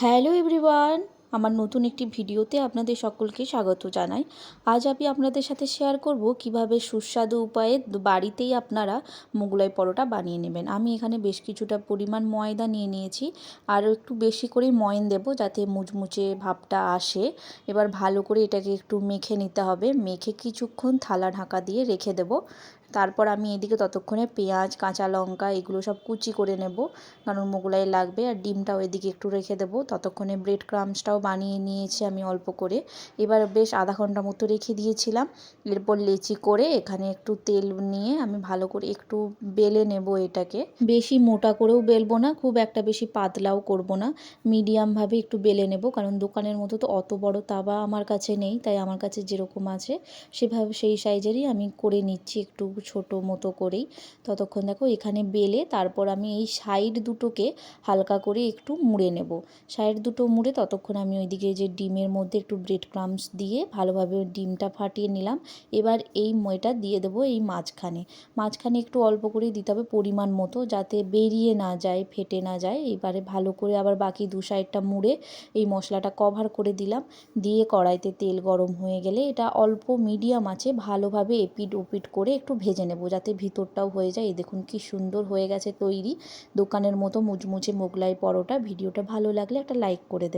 Hello everyone, আমার নতুন একটি ভিডিওতে আপনাদের সকলকে স্বাগত জানাই। আজ আমি আপনাদের সাথে শেয়ার করব কিভাবে সুস্বাদু উপায়ে বাড়িতেই আপনারা মোগলাই পরোটা বানিয়ে নেবেন। আমি এখানে বেশ কিছুটা পরিমাণ ময়দা নিয়ে নিয়েছি, আর একটু বেশি করেই ময়ন দেব যাতে মুচমুচে ভাবটা আসে। এবার ভালো করে এটাকে একটু মেখে নিতে হবে। মেখে কিছুক্ষণ থালা ঢাকা দিয়ে রেখে দেব। তারপর আমি এদিকে ততক্ষণে পেঁয়াজ, কাঁচা লঙ্কা এগুলো সব কুচি করে নেব, কারণ মোগলাই লাগবে। আর ডিমটাও এদিকে একটু রেখে দেবো। ততক্ষণে ব্রেড ক্রাম্বসটাও বানিয়ে নিয়েছি আমি অল্প করে। এবার বেশ আধা ঘন্টা মতো রেখে দিয়েছিলাম। এরপর লেচি করে এখানে একটু তেল নিয়ে আমি ভালো করে একটু বেলে নেব এটাকে। বেশি মোটা করেও বেলবো না, খুব একটা বেশি পাতলাও করব না, মিডিয়ামভাবে একটু বেলে নেব। কারণ দোকানের মতো তো অত বড় তাওয়া আমার কাছে নেই, তাই আমার কাছে যেরকম আছে সেভাবে সেই সাইজেরই আমি করে নিচ্ছি, একটু ছোট মতো করেই। ততক্ষণ দেখো এখানে বেলে তারপর আমি এই সাইড দুটোকে হালকা করে একটু মুড়ে নেব। সাইড দুটো মুড়ে ততক্ষণ আমি ওইদিকে যে ডিমের মধ্যে একটু ব্রেড ক্রাম্বস দিয়ে ভালোভাবে ডিমটা ফাটিয়ে নিলাম। এবার এই ময়টা দিয়ে দেবো এই মাঝখানে একটু অল্প করে দিতে হবে পরিমাণ মতো, যাতে বেরিয়ে না যায়, ফেটে না যায়। এবারে ভালো করে আবার বাকি দু সাইডটা মুড়ে এই মশলাটা কভার করে দিলাম। দিয়ে কড়াইতে তেল গরম হয়ে গেলে এটা অল্প মিডিয়াম আছে ভালোভাবে এপিট ওপিট করে একটু ভেজে নেব, যাতে ভিতরটাও হয়ে যায়। এই দেখুন কি সুন্দর হয়ে গেছে তৈরি, দোকানের মতো মুচমুচে মোগলাই পরোটা। ভিডিওটা ভালো লাগলে একটা লাইক করে দেবেন।